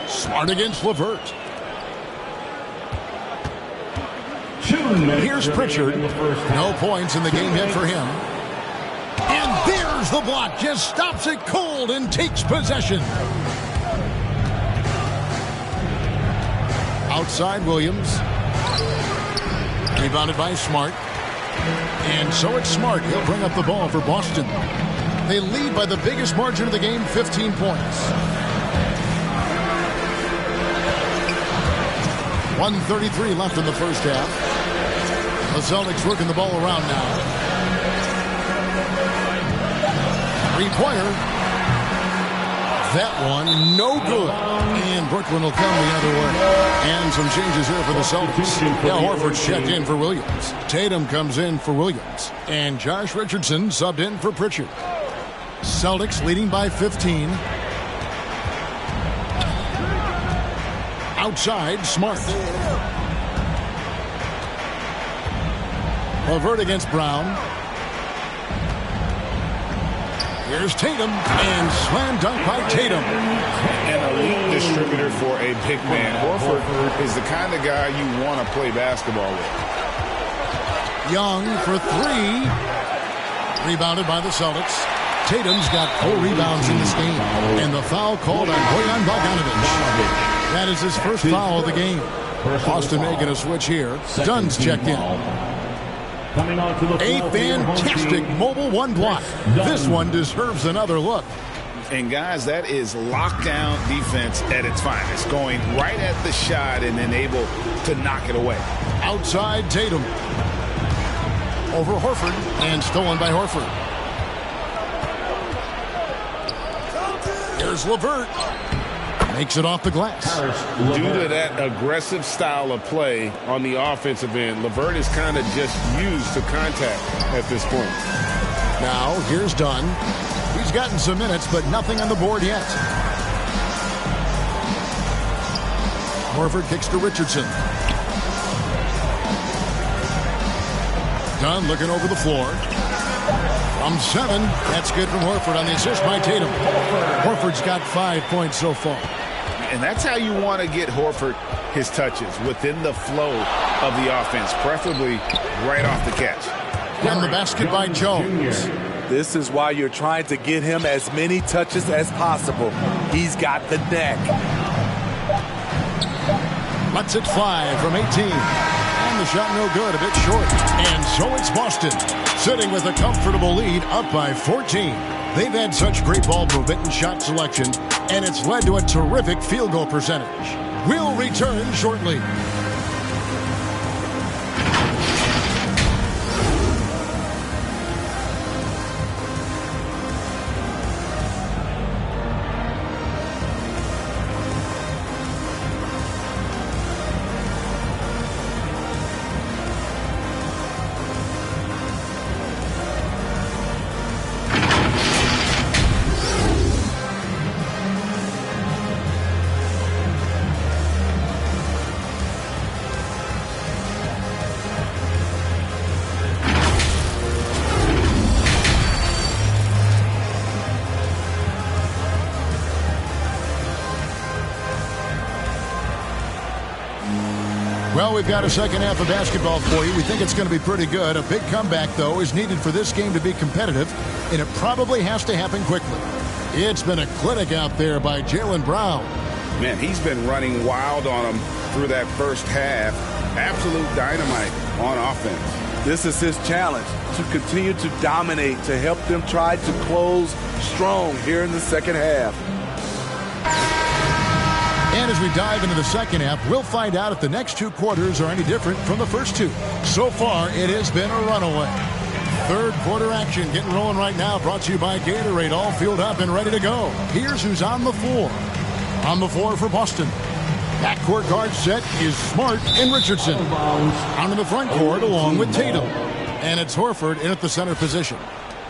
Smart against LeVert. Here's Pritchard. No points in the game yet for him. And there's the block. Just stops it cold and takes possession. Outside Williams. Rebounded by Smart. And so it's Smart. He'll bring up the ball for Boston. They lead by the biggest margin of the game, 15 points. 1:33 left in the first half. The Celtics working the ball around now. Three-pointer. That one, no good. And Brooklyn will come the other way. And some changes here for the Celtics. Now Horford's checked in for Williams. Tatum comes in for Williams. And Josh Richardson subbed in for Pritchard. Celtics leading by 15. Outside, Smart. LeVert against Brown. Here's Tatum, and slam dunk by Tatum. An elite distributor for a big man. Horford is the kind of guy you want to play basketball with. Young for three. Rebounded by the Celtics. Tatum's got 4 rebounds in this game. And the foul called on Bojan Bogdanovic. That is his first foul of the game. Boston making a switch here. Dunn's checked in. A fantastic mobile one block. This one deserves another look. And guys, that is lockdown defense at its finest. Going right at the shot and then able to knock it away. Outside Tatum. Over Horford and stolen by Horford. Here's LeVert. Makes it off the glass. Due to that aggressive style of play on the offensive end, LeVert is kind of just used to contact at this point. Now, here's Dunn. He's gotten some minutes, but nothing on the board yet. Horford kicks to Richardson. Dunn looking over the floor. From 7, that's good from Horford on the assist by Tatum. Horford's got 5 points so far. And that's how you want to get Horford his touches, within the flow of the offense, preferably right off the catch. And the basket by Jones. This is why you're trying to get him as many touches as possible. He's got the neck. Lets it fly from 18. And the shot no good, a bit short. And so it's Boston, sitting with a comfortable lead, up by 14. They've had such great ball movement and shot selection, and it's led to a terrific field goal percentage. We'll return shortly. Well, we've got a second half of basketball for you. We think it's going to be pretty good. A big comeback, though, is needed for this game to be competitive, and it probably has to happen quickly. It's been a clinic out there by Jaylen Brown. Man, he's been running wild on him through that first half. Absolute dynamite on offense. This is his challenge, to continue to dominate, to help them try to close strong here in the second half. And as we dive into the second half, we'll find out if the next 2 quarters are any different from the first 2. So far, it has been a runaway. Third quarter action getting rolling right now, brought to you by Gatorade, all fueled up and ready to go. Here's who's on the floor. On the floor for Boston. Backcourt guard set is Smart and Richardson. On in the front court along with Tatum. And it's Horford in at the center position.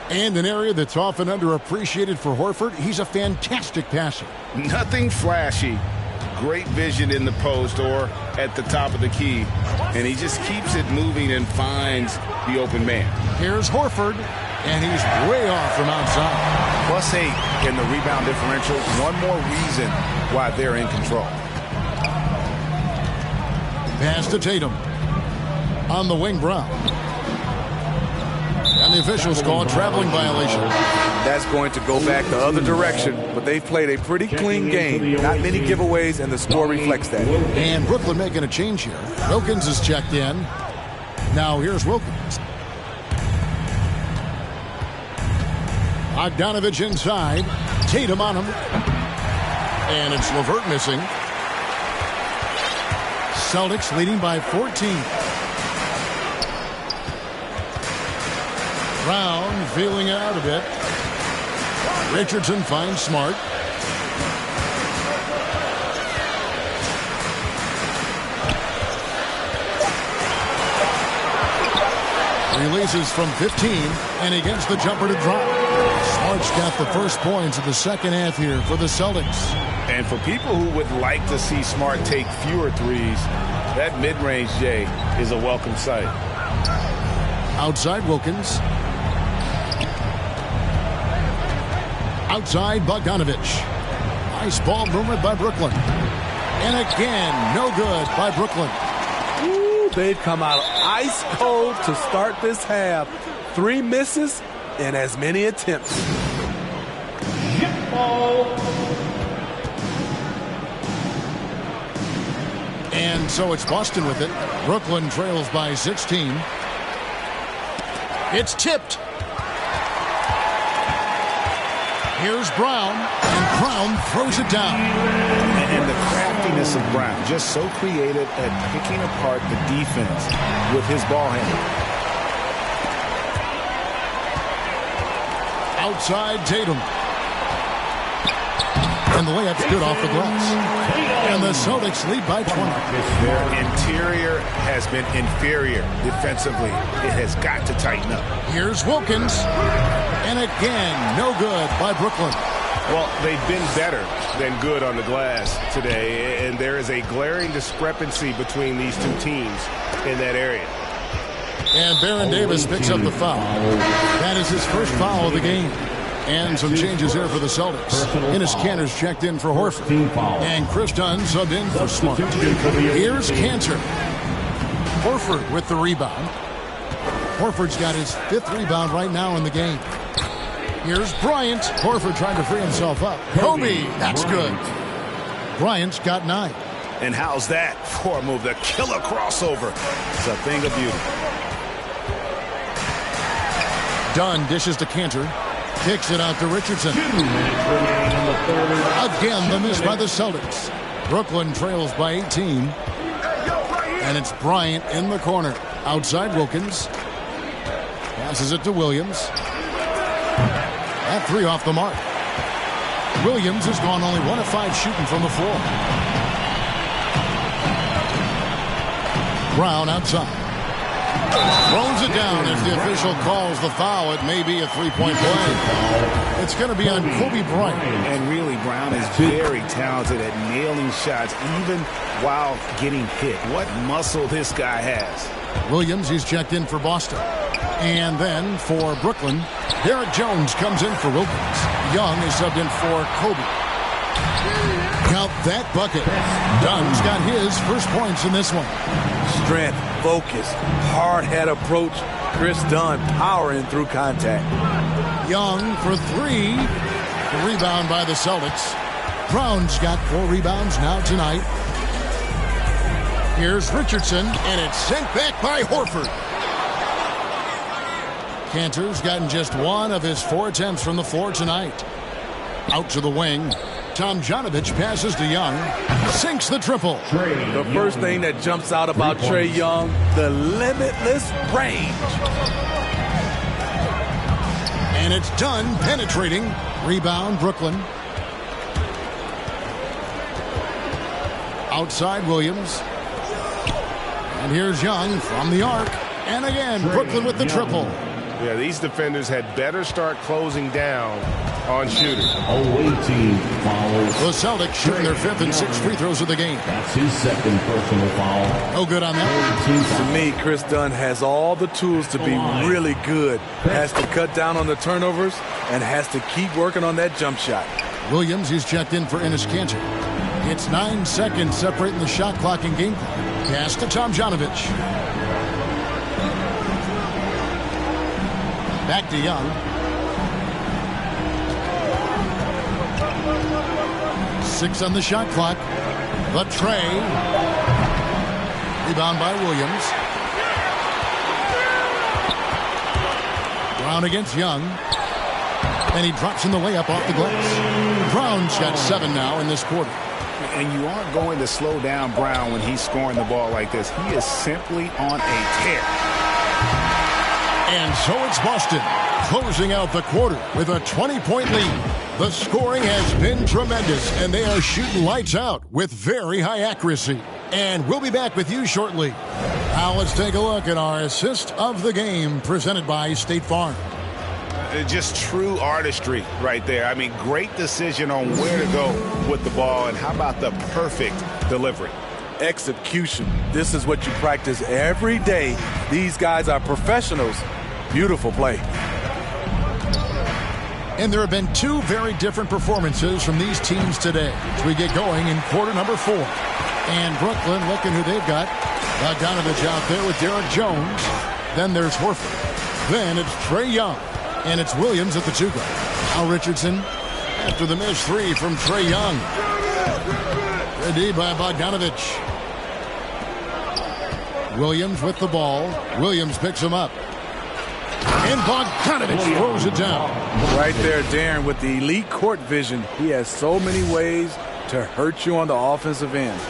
And an area that's often underappreciated for Horford, he's a fantastic passer. Nothing flashy. great vision in the post or at the top of the key, and he just keeps it moving and finds the open man. Here's Horford, and he's way off from outside. +8 in the rebound differential. One more reason why they're in control. Pass to Tatum. On the wing, Brown. And the officials call a traveling violation. That's going to go back the other direction, but they've played a pretty clean game. Not many giveaways, and the score reflects that. And Brooklyn making a change here. Wilkins is checked in. Now here's Wilkins. Bogdanovich inside. Tatum on him. And it's LeVert missing. Celtics leading by 14. Brown feeling it out a bit. Richardson finds Smart. Releases from 15, and he gets the jumper to drop. Smart's got the first points of the second half here for the Celtics. And for people who would like to see Smart take fewer threes, that mid-range J is a welcome sight. Outside Wilkins. Outside Bogdanovich. Nice ball movement by Brooklyn. And again, no good by Brooklyn. Ooh, they've come out ice cold to start this half. 3 misses and as many attempts. And so it's Boston with it. Brooklyn trails by 16. It's tipped. Here's Brown, and Brown throws it down. And the craftiness of Brown, just so creative at picking apart the defense with his ball handling. Outside Tatum. And the layup's good off the glass. And the Celtics lead by 20. Their interior has been inferior defensively. It has got to tighten up. Here's Wilkins. And again, no good by Brooklyn. Well, they've been better than good on the glass today, and there is a glaring discrepancy between these two teams in that area. And Baron Davis picks up the foul. That is his first foul of the game. And some changes there for the Celtics. Enes Kanter's checked in for Horford. And Chris Dunn subbed in for Smart. Here's Kanter. Horford with the rebound. Horford's got his 5th rebound right now in the game. Here's Bryant. Horford trying to free himself up. Kobe, that's good. Bryant's got 9. And how's that for a move? The killer crossover. It's a thing of beauty. Dunn dishes to Kanter. Kicks it out to Richardson. Again, the miss by the Celtics. Brooklyn trails by 18. And it's Bryant in the corner. Outside Wilkins. Passes it to Williams. That 3 off the mark. Williams has gone only 1 of 5 shooting from the floor. Brown outside. Throws it down as the official calls the foul. It may be a 3-point play. It's going to be on Kobe Bryant. And really, Brown is very talented at nailing shots, even while getting hit. What muscle this guy has. Williams, he's checked in for Boston. And then for Brooklyn, Derek Jones comes in for Wilkins. Young is subbed in for Kobe. Count that bucket. Dunn's got his first points in this one. Strength, focus, hard head approach. Chris Dunn powering through contact. Young for 3. The rebound by the Celtics. Brown's got 4 rebounds now tonight. Here's Richardson, and it's sent back by Horford. Kanter's gotten just 1 of his 4 attempts from the floor tonight. Out to the wing. Tomjanovich passes to Young. Sinks the triple. The first thing that jumps out about Trae Young, the limitless range. And it's done penetrating. Rebound, Brooklyn. Outside Williams. And here's Young from the arc. And again, Brooklyn with the triple. Yeah, these defenders had better start closing down on shooters. Awaiting fouls. The Celtics shooting their 5th and 6th free throws of the game. That's his 2nd personal foul. No good on that. To me, Chris Dunn has all the tools to be really good. Has to cut down on the turnovers and has to keep working on that jump shot. Williams, he's checked in for Enes Kanter. It's 9 seconds separating the shot clock and game clock. Pass to Tomjanovich. Back to Young. 6 on the shot clock. The tray. Rebound by Williams. Brown against Young. And he drops in the layup off the glass. Brown's got 7 now in this quarter. And you aren't going to slow down Brown when he's scoring the ball like this. He is simply on a tear. And so it's Boston closing out the quarter with a 20-point lead. The scoring has been tremendous, and they are shooting lights out with very high accuracy. And we'll be back with you shortly. Now let's take a look at our assist of the game presented by State Farm. Just true artistry right there. I mean, great decision on where to go with the ball, and how about the perfect delivery? Execution. This is what you practice every day. These guys are professionals. Beautiful play. And there have been 2 very different performances from these teams today as we get going in quarter number 4. And Brooklyn looking who they've got. Bogdanovich out there with Derek Jones. Then there's Horford. Then it's Trae Young. And it's Williams at the 2 guard. Now Richardson after the missed 3 from Trae Young. Good D by Bogdanovich. Williams with the ball. Williams picks him up. And Bogdanovich throws it down. Right there, Darren, with the elite court vision. He has so many ways to hurt you on the offensive end.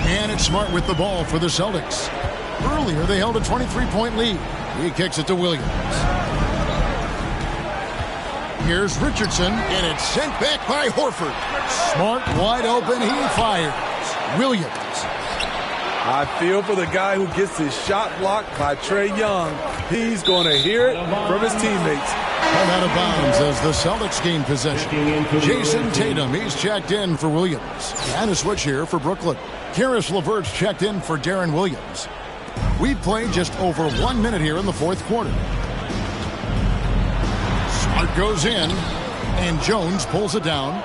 And it's Smart with the ball for the Celtics. Earlier, they held a 23-point lead. He kicks it to Williams. Here's Richardson, and it's sent back by Horford. Smart wide open, he fires. Williams. I feel for the guy who gets his shot blocked by Trae Young. He's going to hear it from his teammates. Come out of bounds as the Celtics gain possession. Jason Tatum, he's checked in for Williams. And a switch here for Brooklyn. Karis LeVert's checked in for Darren Williams. We've played just over 1 minute here in the 4th quarter. Smart goes in, and Jones pulls it down.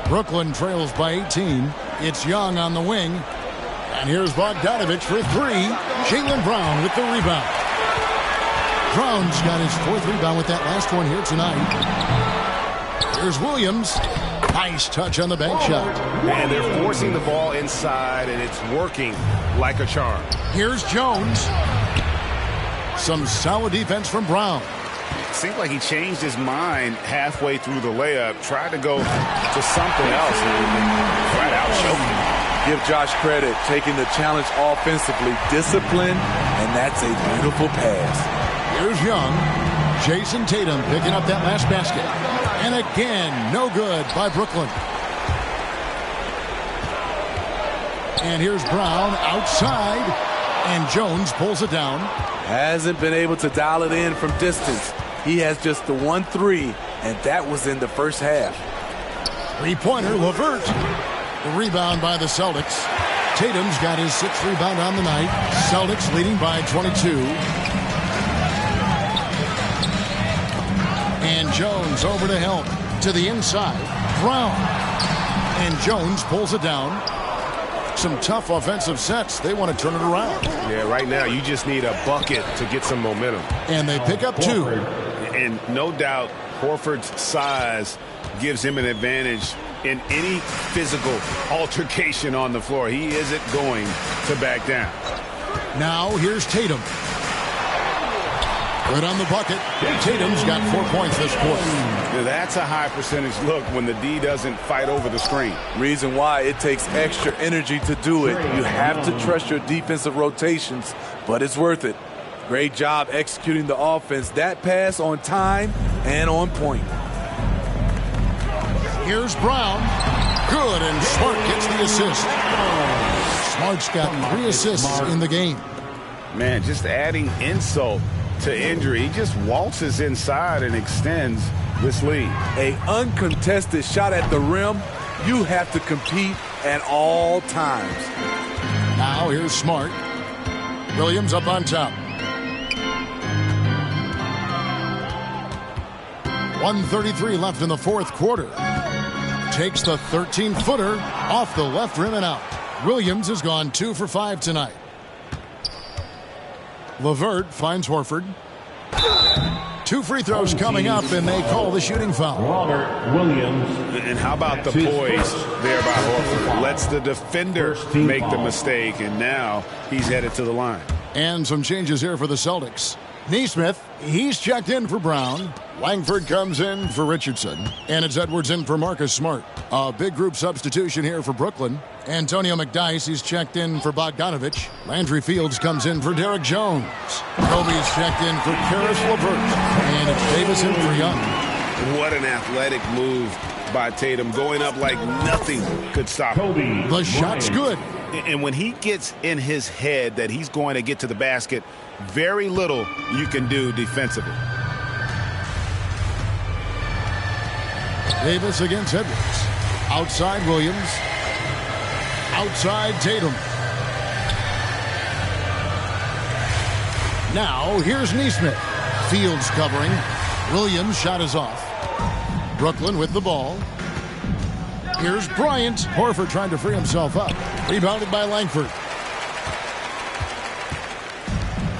Brooklyn trails by 18. It's Young on the wing. And here's Bogdanovich for 3. Jaylen Brown with the rebound. Brown's got his 4th rebound with that last one here tonight. Here's Williams. Nice touch on the bank shot. And they're forcing the ball inside, and it's working like a charm. Here's Jones. Some solid defense from Brown. Seemed like he changed his mind halfway through the layup, tried to go to something else, and flat out choked him. Give Josh credit, taking the challenge offensively, discipline, and that's a beautiful pass. Here's Young. Jason Tatum picking up that last basket. And again, no good by Brooklyn. And here's Brown outside. And Jones pulls it down. Hasn't been able to dial it in from distance. He has just the 1-3, and that was in the first half. 3-pointer, LeVert. The rebound by the Celtics. Tatum's got his 6th rebound on the night. Celtics leading by 22. And Jones over to help. To the inside. Brown. And Jones pulls it down. Some tough offensive sets. They want to turn it around. Yeah, right now you just need a bucket to get some momentum. And they pick up 2. And no doubt Horford's size gives him an advantage in any physical altercation on the floor. He isn't going to back down. Now here's Tatum. Good on the bucket. Tatum's got 4 points this quarter. Yeah, that's a high percentage look when the D doesn't fight over the screen. Reason why it takes extra energy to do it. You have to trust your defensive rotations, but it's worth it. Great job executing the offense. That pass on time and on point. Here's Brown. Good, and Smart gets the assist. Smart's got 3 assists in the game. Man, just adding insult to injury. He just waltzes inside and extends this lead. A uncontested shot at the rim. You have to compete at all times. Now here's Smart. Williams up on top. 1:33 left in the fourth quarter. Takes the 13-footer off the left rim and out. Williams has gone 2 for 5 tonight. LeVert finds Horford. 2 free throws coming up, and they call the shooting foul. Robert Williams. And how about the poise there by Horford? Lets the defender make the mistake, and now he's headed to the line. And some changes here for the Celtics. Neesmith, he's checked in for Brown. Langford comes in for Richardson. And it's Edwards in for Marcus Smart. A big group substitution here for Brooklyn. Antonio McDyess, he's checked in for Bogdanovich. Landry Fields comes in for Derek Jones. Kobe's checked in for Karis LeVert. And it's Davis in for Young. What an athletic move by Tatum, going up like nothing could stop him. The shot's good. And when he gets in his head that he's going to get to the basket, very little you can do defensively. Davis against Edwards. Outside Williams. Outside Tatum. Now here's Neesmith. Fields covering. Williams' shot is off. Brooklyn with the ball. Here's Bryant. Horford trying to free himself up. Rebounded by Langford.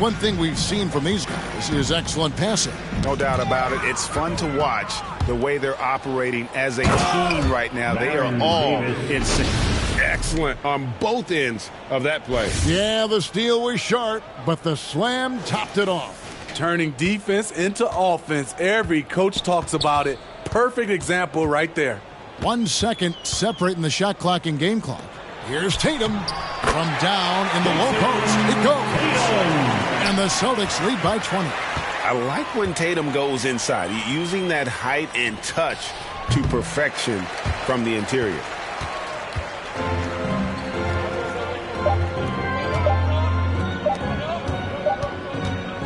One thing we've seen from these guys is excellent passing. No doubt about it. It's fun to watch the way they're operating as a team right now. They are all in sync. Excellent on both ends of that play. Yeah, the steal was sharp, but the slam topped it off. Turning defense into offense. Every coach talks about it. Perfect example right there. 1 second separating the shot clock and game clock. Here's Tatum from down in the low post. It goes. And the Celtics lead by 20. I like when Tatum goes inside, using that height and touch to perfection from the interior.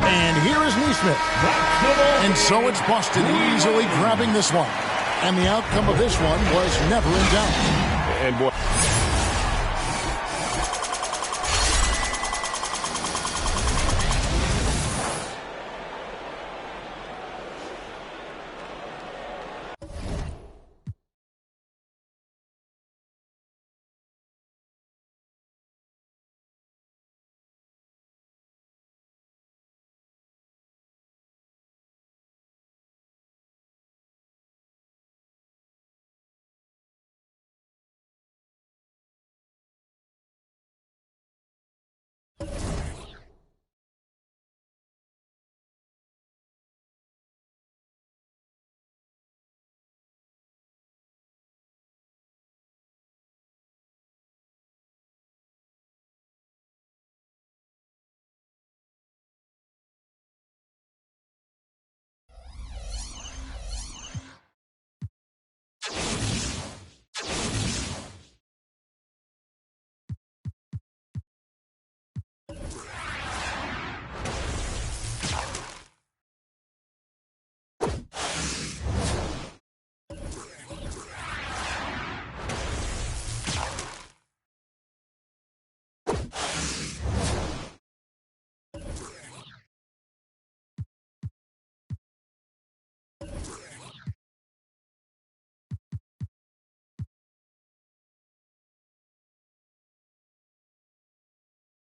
And here is Neesmith. And so it's Boston easily grabbing this one. And the outcome of this one was never in doubt. And boy,